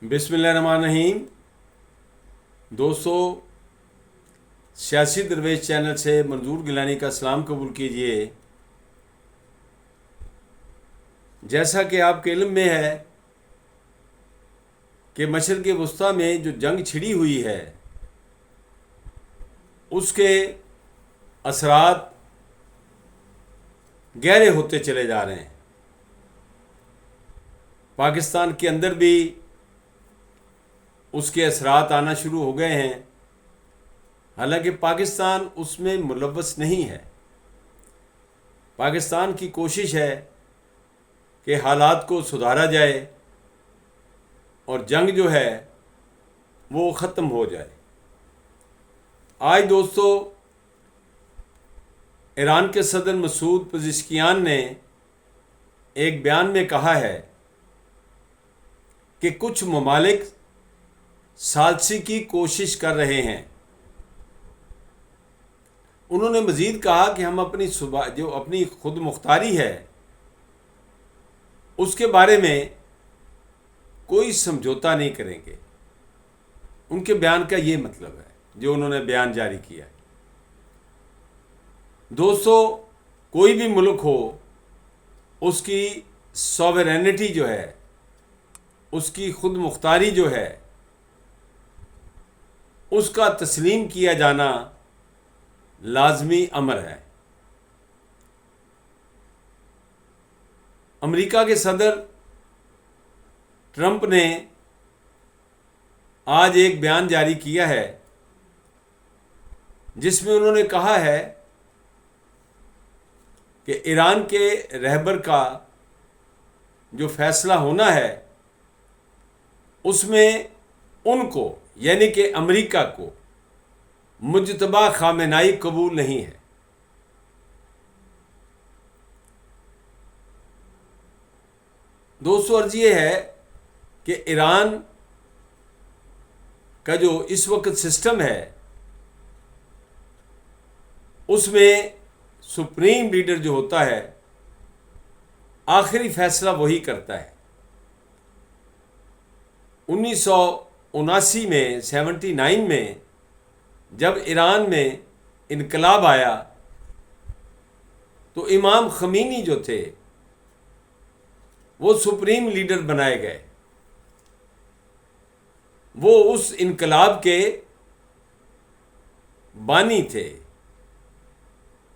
बिस्मिल्लाहिर्रहमानिर्रहीम। दोस्तों, सियासी दरवेश चैनल से मंजूर गिलानी का सलाम कबूल कीजिए। जैसा कि आपके इल्म में है कि मशरिक़ वस्ता में जो जंग छिड़ी हुई है उसके असरात गहरे होते चले जा रहे हैं। पाकिस्तान के अंदर भी उसके असरात आना शुरू हो गए हैं। हालांकि पाकिस्तान उसमें मुलव्वस नहीं है। पाकिस्तान की कोशिश है कि हालात को सुधारा जाए और जंग जो है वो ख़त्म हो जाए। आज दोस्तों, ईरान के सदर मसूद पज़ेश्कियान ने एक बयान में कहा है कि कुछ ममालिक साज़िशी की कोशिश कर रहे हैं। उन्होंने मज़ीद कहा कि हम अपनी खुद मुख्तारी है उसके बारे में कोई समझौता नहीं करेंगे। उनके बयान का ये मतलब है जो उन्होंने बयान जारी किया है। दोस्तों, कोई भी मुल्क हो, उसकी सॉवरेनिटी जो है, उसकी खुद मुख्तारी जो है, उसका तस्लीम किया जाना लाजमी अमर है। अमेरिका के सदर ट्रंप ने आज एक बयान जारी किया है जिसमें उन्होंने कहा है कि ईरान के रहबर का जो फैसला होना है उसमें उनको यानी कि अमेरिका को मुज्तबा खामेनाई कबूल नहीं है। दोस्तों, अर्ज़ ये है कि ईरान का जो इस वक्त सिस्टम है उसमें सुप्रीम लीडर जो होता है आखिरी फैसला वही करता है। 1979 में 79 में जब ईरान में इनकलाब आया तो इमाम खमीनी जो थे वो सुप्रीम लीडर बनाए गए। वो उस इनकलाब के बानी थे,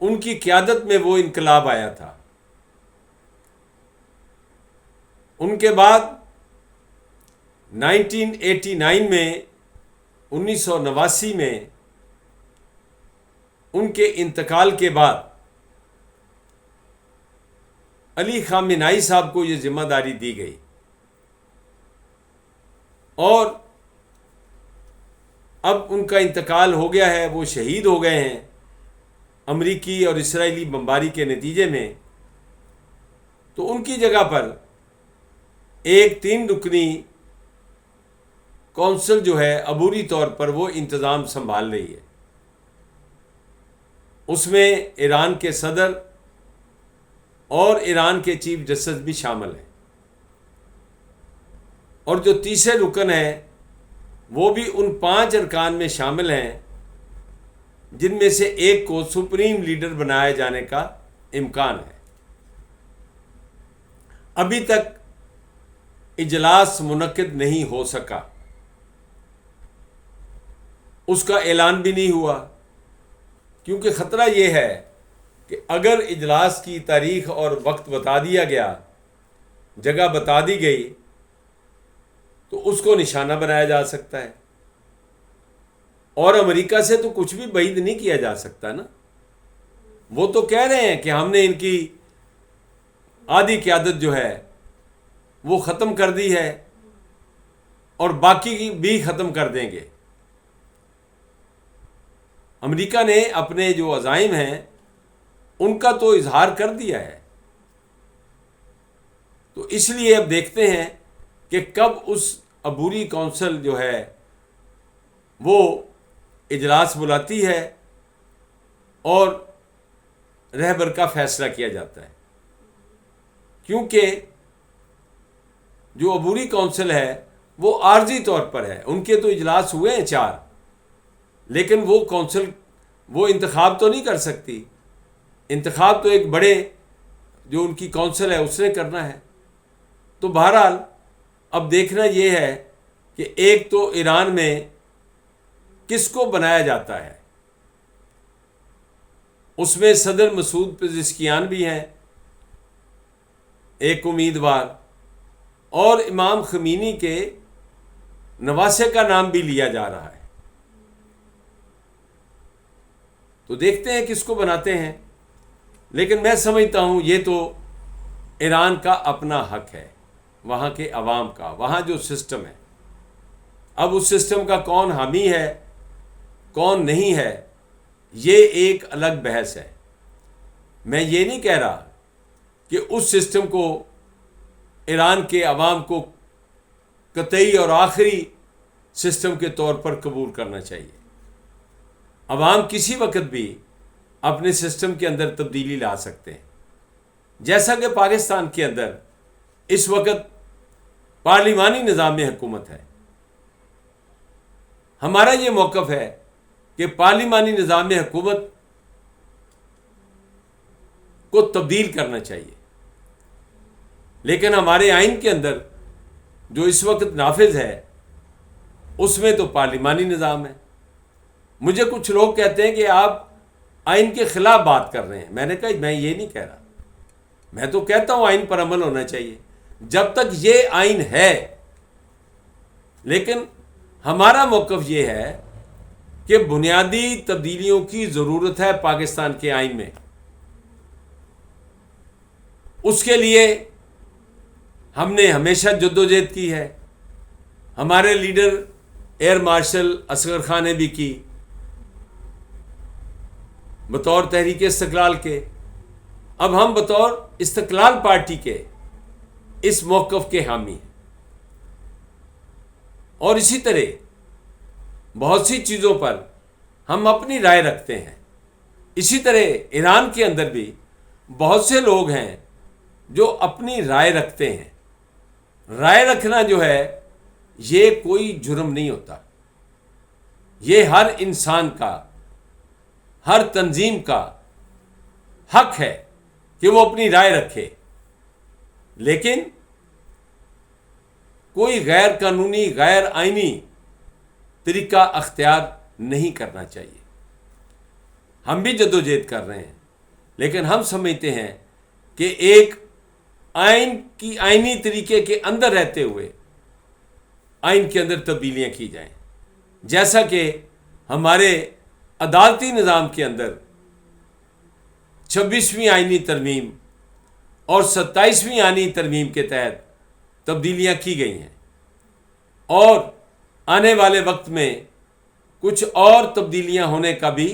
उनकी क़यादत में वो इनकलाब आया था। उनके बाद 1989 में 1989 में उनके इंतकाल के बाद अली खामेनाई साहब को ये जिम्मेदारी दी गई और अब उनका इंतकाल हो गया है। वो शहीद हो गए हैं अमरीकी और इसराइली बमबारी के नतीजे में। तो उनकी जगह पर एक 3 रुकनी कौंसिल जो है अबूरी तौर पर वो इंतज़ाम संभाल रही है। उसमें ईरान के सदर और ईरान के चीफ जस्टिस भी शामिल हैं और जो तीसरे रुकन है वो भी उन 5 अरकान में शामिल हैं जिनमें से एक को सुप्रीम लीडर बनाए जाने का इम्कान है। अभी तक इजलास मुनक्किद नहीं हो सका, उसका ऐलान भी नहीं हुआ, क्योंकि ख़तरा ये है कि अगर इजलास की तारीख और वक्त बता दिया गया, जगह बता दी गई, तो उसको निशाना बनाया जा सकता है और अमेरिका से तो कुछ भी बैद नहीं किया जा सकता ना। वो तो कह रहे हैं कि हमने इनकी आधी क़यादत जो है वो ख़त्म कर दी है और बाकी भी ख़त्म कर देंगे। अमेरिका ने अपने जो अज़ाइम हैं उनका तो इजहार कर दिया है। तो इसलिए अब देखते हैं कि कब उस अबूरी कौंसिल जो है वो इजलास बुलाती है और रहबर का फैसला किया जाता है। क्योंकि जो अबूरी कौंसिल है वो आर्जी तौर पर है। उनके तो इजलास हुए हैं 4, लेकिन वो कौंसिल वो इंतखाब तो नहीं कर सकती। इंतखाब तो एक बड़े जो उनकी कौंसिल है उसने करना है। तो बहरहाल अब देखना ये है कि एक तो ईरान में किसको बनाया जाता है, उसमें सदर मसूद पेज़ेश्कियान भी हैं एक उम्मीदवार, और इमाम खमीनी के नवासे का नाम भी लिया जा रहा है। तो देखते हैं किसको बनाते हैं। लेकिन मैं समझता हूँ ये तो ईरान का अपना हक है, वहाँ के अवाम का, वहाँ जो सिस्टम है। अब उस सिस्टम का कौन हामी है कौन नहीं है ये एक अलग बहस है। मैं ये नहीं कह रहा कि उस सिस्टम को ईरान के अवाम को कतई और आखिरी सिस्टम के तौर पर कबूल करना चाहिए। अवाम किसी वक्त भी अपने सिस्टम के अंदर तब्दीली ला सकते हैं। जैसा कि पाकिस्तान के अंदर इस वक्त पार्लिमानी निज़ाम में हुकूमत है, हमारा ये मौक़िफ़ है कि पार्लिमानी निज़ाम में हुकूमत को तब्दील करना चाहिए। लेकिन हमारे आइन के अंदर जो इस वक्त नाफिज है उसमें तो पार्लिमानी निज़ाम है। मुझे कुछ लोग कहते हैं कि आप आइन के ख़िलाफ़ बात कर रहे हैं। मैंने कहा मैं ये नहीं कह रहा, मैं तो कहता हूँ आइन पर अमल होना चाहिए जब तक ये आइन है। लेकिन हमारा मौक़िफ़ ये है कि बुनियादी तब्दीलियों की ज़रूरत है पाकिस्तान के आइन में। उसके लिए हमने हमेशा जद्दोजहद की है। हमारे leader air marshal Asghar Khan ने भी की बतौर तहरीक इस्तिक़लाल के। अब हम बतौर इस्तिक़लाल पार्टी के इस मौक़िफ़ के हामी हैं। और इसी तरह बहुत सी चीज़ों पर हम अपनी राय रखते हैं। इसी तरह ईरान के अंदर भी बहुत से लोग हैं जो अपनी राय रखते हैं। राय रखना जो है ये कोई जुर्म नहीं होता। ये हर इंसान का, हर तंजीम का हक है कि वो अपनी राय रखे। लेकिन कोई गैर कानूनी, गैर आइनी तरीका अख्तियार नहीं करना चाहिए। हम भी जद्दोजहद कर रहे हैं, लेकिन हम समझते हैं कि एक आइन की आइनी तरीके के अंदर रहते हुए आइन के अंदर तब्दीलियाँ की जाएं। जैसा कि हमारे अदालती निज़ाम के अंदर 26वीं आइनी तरमीम और 27वीं आइनी तरमीम के तहत तब्दीलियाँ की गई हैं, और आने वाले वक्त में कुछ और तब्दीलियाँ होने का भी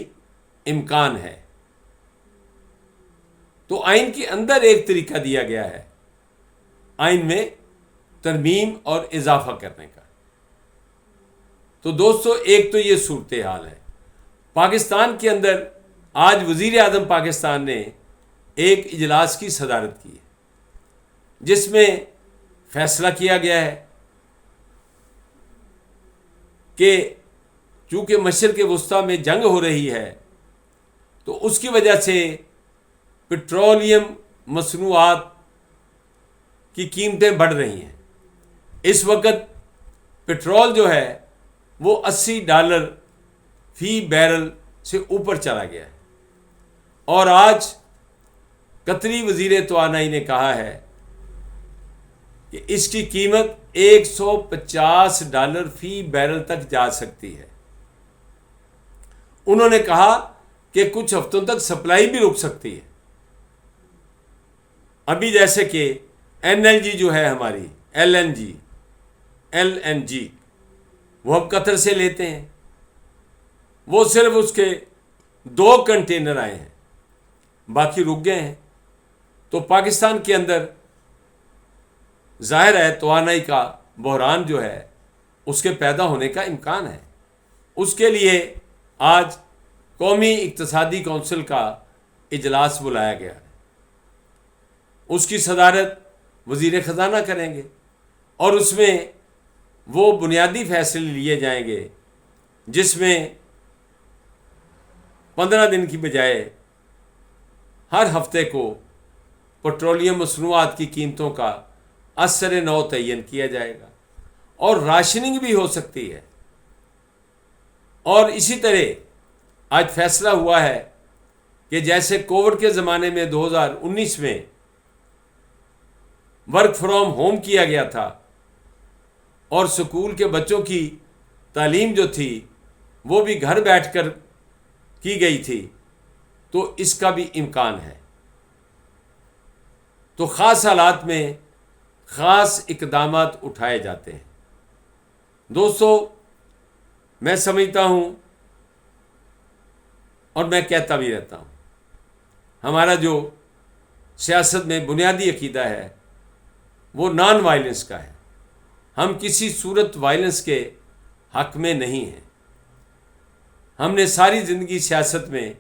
इम्कान है। तो आइन के अंदर एक तरीका दिया गया है आइन में तरमीम और इजाफा करने का। तो दोस्तों, एक तो ये सूरत हाल है। पाकिस्तान के अंदर आज वज़ीर आज़म पाकिस्तान ने एक इजलास की सदारत की है जिसमें फैसला किया गया है कि चूँकि मशरिक़ वुस्ता में जंग हो रही है तो उसकी वजह से पेट्रोलियम मसनूआत की कीमतें बढ़ रही हैं। इस वक्त पेट्रोल जो है वो $80 फ़ी बैरल से ऊपर चला गया है। और आज कतरी वज़ीर तवानाई ने कहा है कि इसकी कीमत $150 फ़ी बैरल तक जा सकती है। उन्होंने कहा कि कुछ हफ्तों तक सप्लाई भी रुक सकती है। अभी जैसे कि NLG जो है हमारी LNG वो हम कतर से लेते हैं, वो सिर्फ उसके 2 कंटेनर आए हैं, बाकी रुक गए हैं। तो पाकिस्तान के अंदर जाहिर है तवानाई का बहरान जो है उसके पैदा होने का इम्कान है। उसके लिए आज कौमी इक्तिसादी कौंसिल का इजलास बुलाया गया है। उसकी सदारत वज़ीर ख़ज़ाना करेंगे और उसमें वो बुनियादी फैसले लिए जाएंगे जिसमें 15 दिन की बजाय हर हफ्ते को पेट्रोलियम मसनूआत की कीमतों का असर नौ तयन किया जाएगा और राशनिंग भी हो सकती है। और इसी तरह आज फैसला हुआ है कि जैसे कोविड के ज़माने में 2019 में वर्क फ्रॉम होम किया गया था और स्कूल के बच्चों की तालीम जो थी वो भी घर बैठकर की गई थी, तो इसका भी इम्कान है। तो ख़ास हालात में ख़ास इक़दामात उठाए जाते हैं। दोस्तों, मैं समझता हूँ और मैं कहता भी रहता हूँ, हमारा जो सियासत में बुनियादी अकीदा है वो नॉन वायलेंस का है। हम किसी सूरत वायलेंस के हक़ में नहीं हैं। हमने सारी ज़िंदगी सियासत में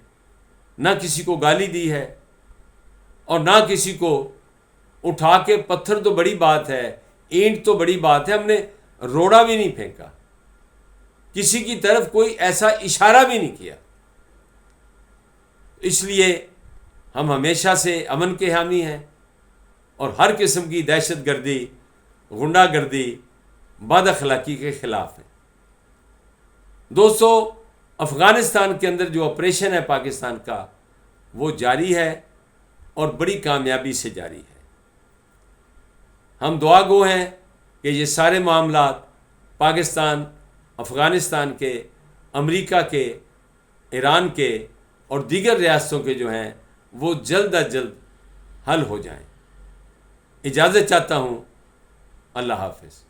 ना किसी को गाली दी है और ना किसी को उठा के, पत्थर तो बड़ी बात है, ईंट तो बड़ी बात है, हमने रोड़ा भी नहीं फेंका, किसी की तरफ कोई ऐसा इशारा भी नहीं किया। इसलिए हम हमेशा से अमन के हामी हैं और हर किस्म की दहशत गर्दी, गुंडागर्दी, बद अखलाकी के ख़िलाफ़ हैं। दोस्तों, अफ़गानिस्तान के अंदर जो ऑपरेशन है पाकिस्तान का, वो जारी है और बड़ी कामयाबी से जारी है। हम दुआ गो हैं कि ये सारे मामलात पाकिस्तान, अफ़गानिस्तान के, अमेरिका के, ईरान के और दीगर रियासतों के जो हैं वो जल्द अज जल्द हल हो जाएं। इजाज़त चाहता हूँ। अल्लाह हाफ़िज़।